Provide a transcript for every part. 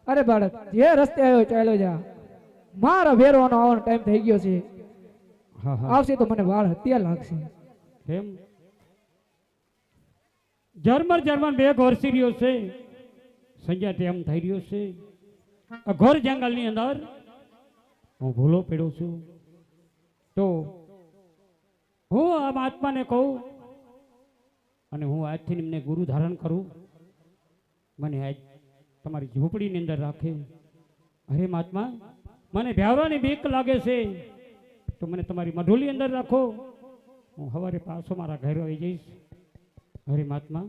અરે બાળક જે રસ્તે આવ્યો ચાલ્યો જા મારા વેરવાનો આવવાનો ટાઈમ થઈ ગયો છે આવશે તો મને વાળ હત્યા લાગશે કેમ જર્મન બે ઘોરસી રહ્યો છે સંજ્ઞા ટેમ થઈ રહ્યો છે આ ઘોર જંગલની અંદર હું ભૂલો પડ્યો છું તો હું આ મહાત્માને કહું અને હું આજથી એમને ગુરુ ધારણ કરું મને આજ તમારી ઝૂંપડીની અંદર રાખે અરે મહાત્મા મને ભ્યાવરાની બીક લાગે છે તો મને તમારી મઢોલી અંદર રાખો હું સવારે પાછો મારા ઘરે આવી જઈશ અરે મહાત્મા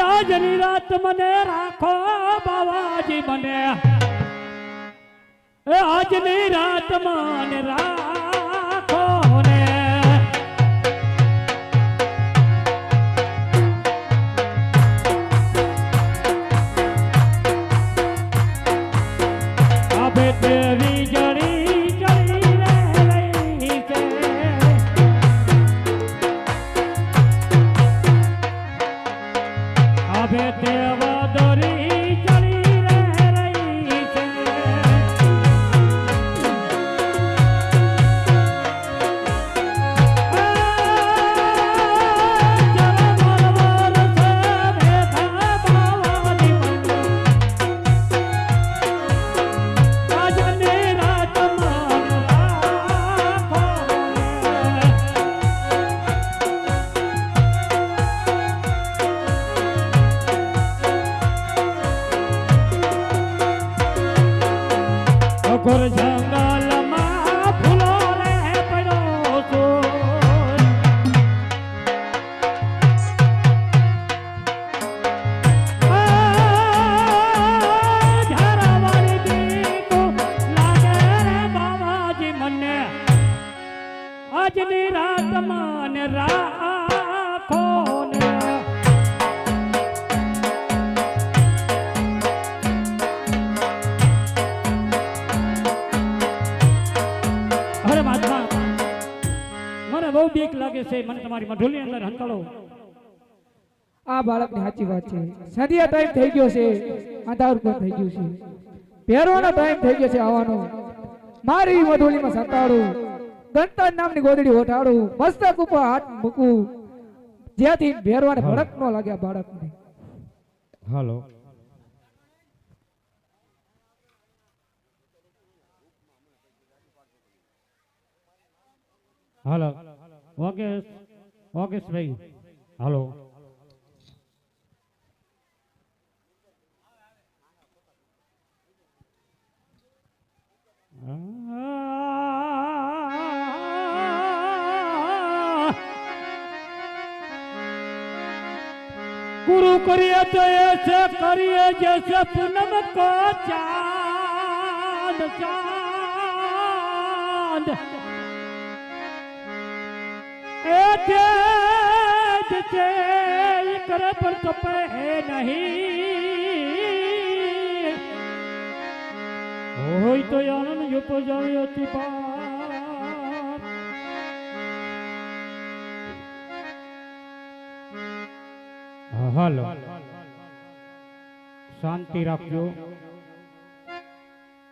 આજની રાત મને રાખો બાવાજી મને આજની રાત મને રાખો ને અબે દેવી જડી જડી રહી છે અબે દેવા દોરી જડી રહી છે ઘોર જંગલમાં ફૂલો રે પડ્યો છું ઝારાવાળી બીક લાગે રે બાવાજી મને આજની રાત મને રાખો ને બહુ બીક લાગે છે મને તમારી મઢોલી અંદર હંકાળો આ બાળકની સાચી વાત છે સંધ્યા ટાઈમ થઈ ગયો છે અંધાર પણ થઈ ગયું છે પહેરવાનો ટાઈમ થઈ ગયો છે આવવાનો મારી મઢોલીમાં સંતાડું ગણતર નામની ગોદડી ઓઠાડું મસ્તક ઉપર હાથ મૂકું જેથી પહેરવાને ભડક ન લાગે આ બાળકને હાલો હાલો ઓકે ભાઈ હાલો ગુરુ કરીએ તો ऐसे કરીએ जैसे पूनम को चांद चांद करे पर कपे है नहीं होय तो आनंद युप जावे अति पार हालो शांति રાખજો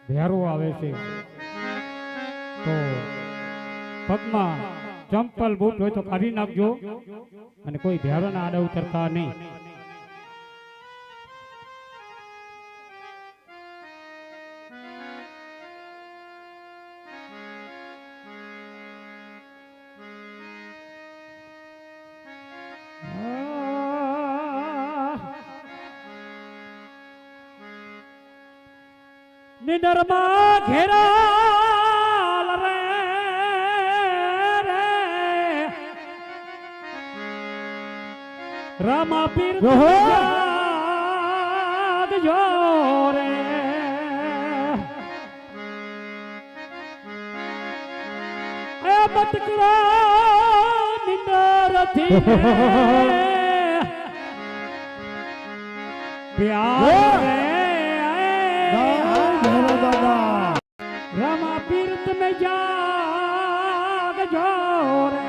ભેરો આવે છે તો પગમાં ચંપલ બૂટ હોય તો કાઢી નાખજો અને કોઈ ભેરાના આડા ઉતરતા નહીં નિડરમાં ઘેરા રે રામા પીર જાગ જોરે એ બટકરા નિંદરથી પ્યાર રામા પીર તમે જાગ જોરે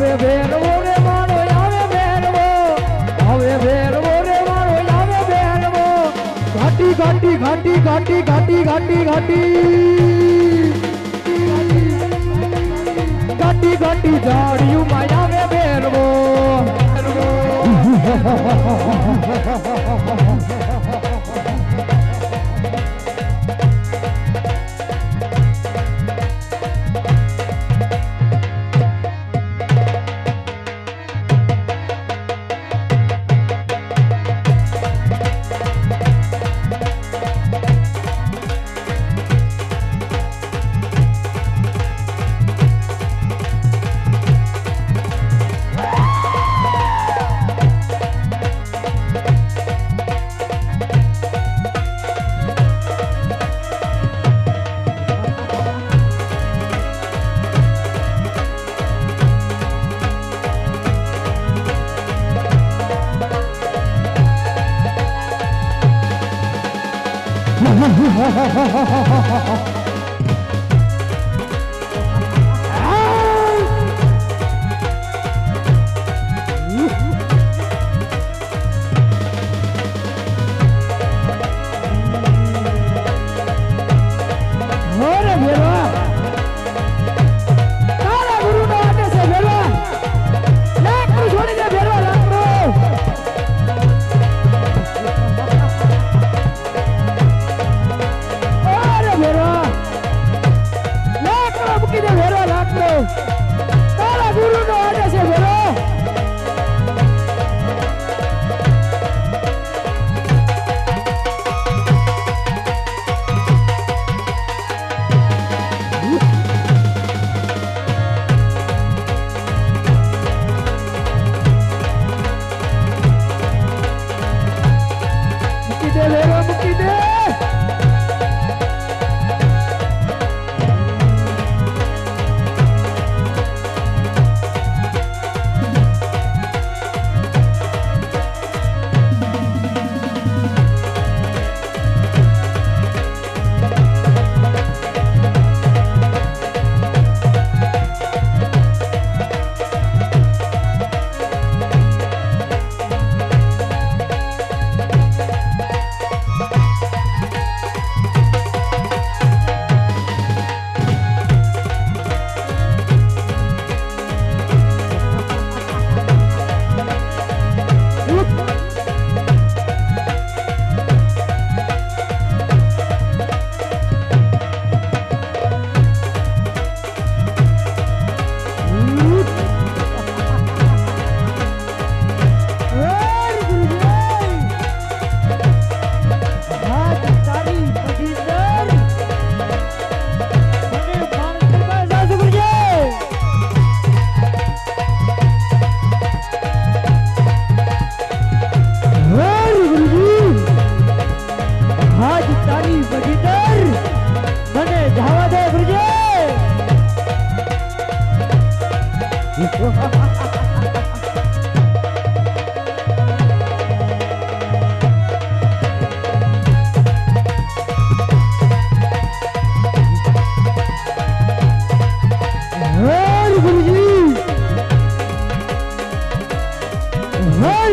આવે ભેરવો રે મારો આવે ભેરવો આવે ભેરવો રે મારો આવે ભેરવો ઘાટી ઘાટી ઘાટી ઘાટી ઘાટી ઘાટી ઘાટી ઘાટી ઘાટી જાડિયું માં આવે ભેરવો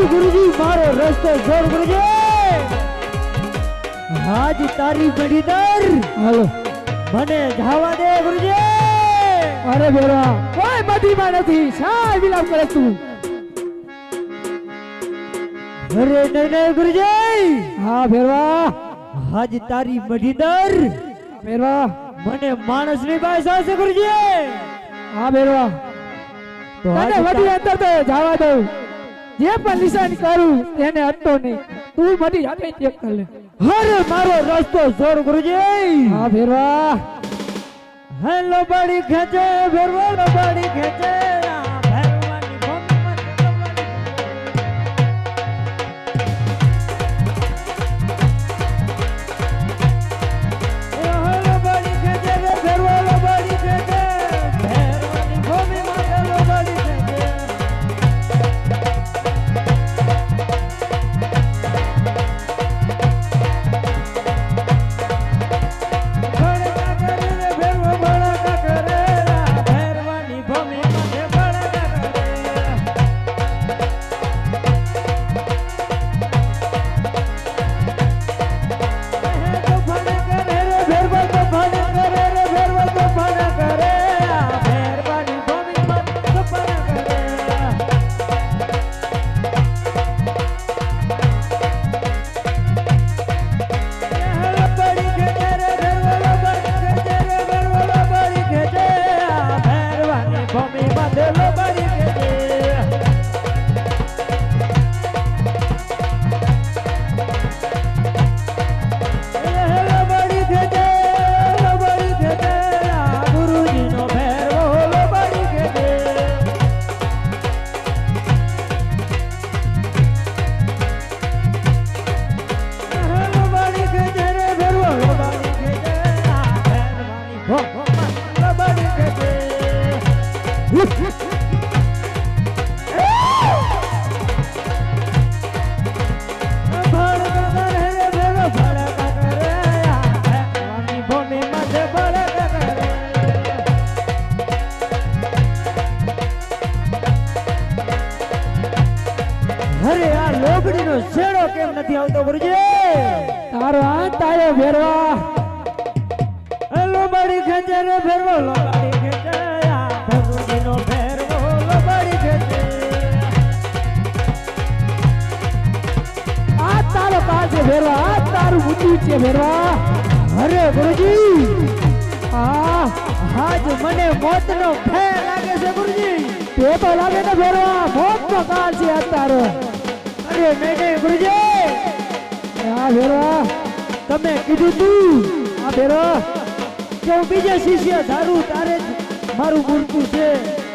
ગુરુજી મારો રસ્તો છોડ ગુરુજી હાજ તારી બડીદર હાલો મને જવા દે ગુરુજી અરે બેરા કોઈ બદીમાં નથી શા વિલાપ કરે તું અરે નહીં ગુરુજી હા ભેરવા હાજ તારી બડીદર ભેરવા મને માણસ ની ભાષા છે ગુરુજી હા ભેરવા તને વડી અંદર તો જવા દઉં જે પણ નિશાન કરું એને હટતો નહીં તું બધી જાતે ચેક કર લે અરે મારો રસ્તો છોડ ગુરુજી હા ભેરવા હેલો બડી ખેંચે ભેરવા બડી ખેંચે ભેરવાની ભૂમિ અરે આ લોબડીનો છેડો કેમ નથી આવતો ગુરુજી? તારો હાથ આયો ભેરવા. લોબડી ખેંચે રે ફેરવો, લોબડી ખેંચે આ ભગુજીનો ફેરવો, લોબડી ખેંચે. આ તારો કાળ છે ભેરવા, આ તારું ઊંચું છે ભેરવા. અરે ગુરુજી, આ આજ મને મોતનો ભય લાગે છે ગુરુજી. તે તો લાગે ને ભેરવા, મોટો કાળ છે આ તારો. અરે નહીં નહીં ગુરુજી, આ ભેરવા, તમે કીધું તું આ ભેરવા, કે હું બીજા શિષ્ય ધારું તારે જ મારું મૂર્તું છે.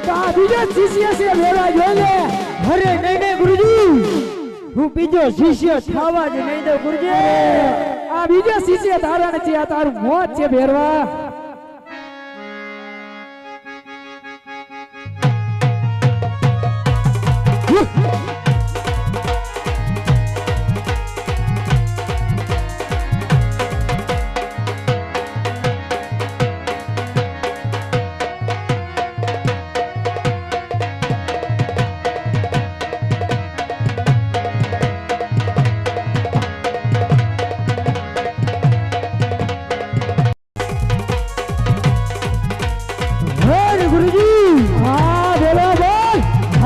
તો આ બીજો શિષ્ય છે ભેરવા, જોજે. અરે નહીં નહીં ગુરુજી, હું બીજો શિષ્ય થવા જ નહીં દઉં ગુરુજી. આ બીજો શિષ્ય તારા છે, આ તારું મોત છે ભેરવા. અરે ગુરુજી, આ ભેરવા બોલ.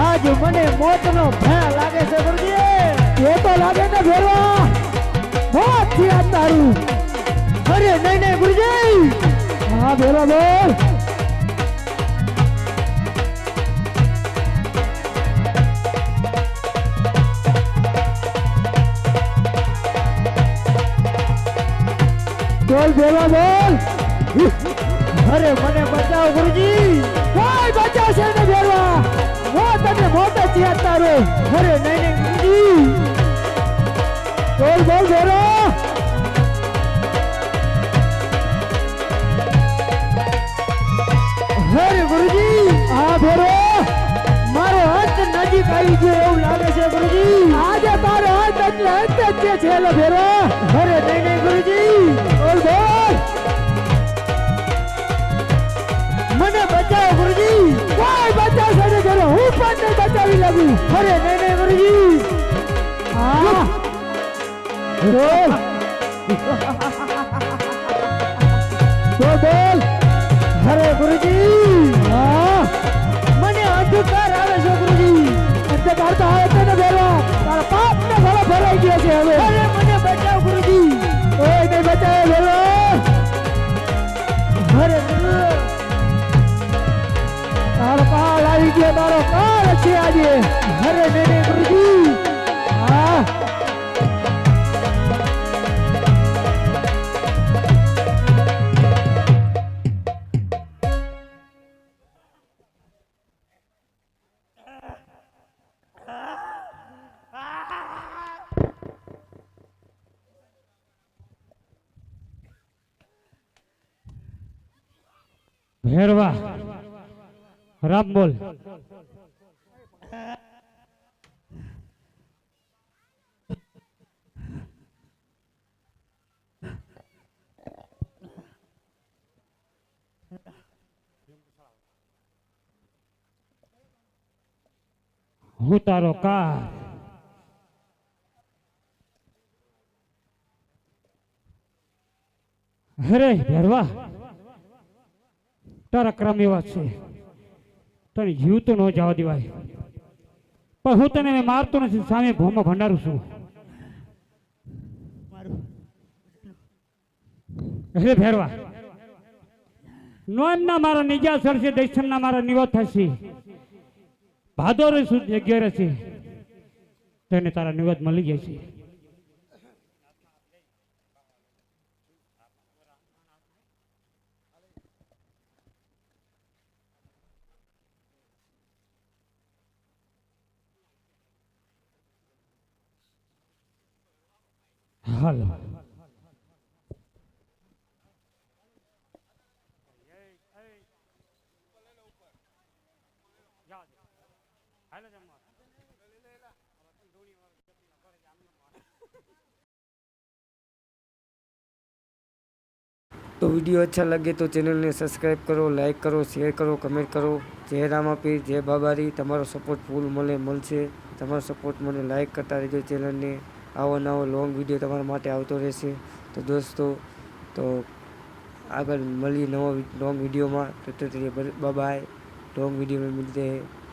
આજ મને મોતનો ભય લાગે છે ગુરુજી. તે તો લાગે ને ભેરવા, મોત છે આ તારું. અરે નહીં નહીં ગુરુજી, આ ભેરવા બોલ. બોલ ભેરવા બોલ. અરે મને બચાવો ગુરુજી. કોઈ બચાવશે ને ભેરવા, મોત અને મોત છે આ તારું. અરે નહીં નહીં ગુરુજી, બોલ બોલ ભેરવા. અરે ગુરુજી, આ ભેરવા, મારો અંત નજીક આવી ગયો એવું લાગે છે ગુરુજી. આજે તારો અંત એટલે અંત જ છે છેલ્લો ભેરવા. અરે નહીં નહીં ગુરુજી, બોલ બોલ. મને બચાવો ગુરુજી. કોઈ બચાવશે ને ભેરવા, હું પણ નહીં બચાવી લાગુ. અરે નહીં નહીં ગુરુજી, હા બોલ બોલ બોલ. અરે ગુરુજી, હા મને અંધકાર આવે છે ગુરુજી. અંધકાર તો આવે છે ને ભેરવા, તારા પાપ ને ભલો ભરાઈ ગયો છે હવે. અરે મને બચાવો ગુરુજી. કોઈ નહીં બચાવે ભેરવા. અરે તારો કાળ આવી ગયો, તારો કાળ છે આજે. અરે નહીં નહીં ગુરુજી, હા ભેરવા, રામ બોલ. હું તારો કાર. અરે ભેરવા, તારા ક્રમ એવા છે, તને જીવ તો ન જવા દેવાય, પણ હું તને મારતો નથી, સામે ભોમાં ભંડારું છું. અરે ભેરવા, નોમના મારા નિજા સરશે, દૈસમના મારા નિવત થશે, ભાદો રહીશું જગ્યા રહેશે, તને તારા નિવત મળી જાય છે. હાલો. तो वीडियो अच्छा लगे तो चैनल ने सब्सक्राइब करो, लाइक करो, शेर करो, कमेंट करो। जय रामापीर, जय बाबारी। तमारो सपोर्ट फूल મળશે। તમારો સપોર્ટ મને લાઈક કરતા રહેજો ચેનલને। આવો નવો લોંગ વિડીયો તમારા માટે આવતો રહેશે। તો દોસ્તો, તો આગળ મળીએ નવો લોંગ वीडियो में। तो बाय बाय। लॉन्ग वीडियो में मिलते हैं।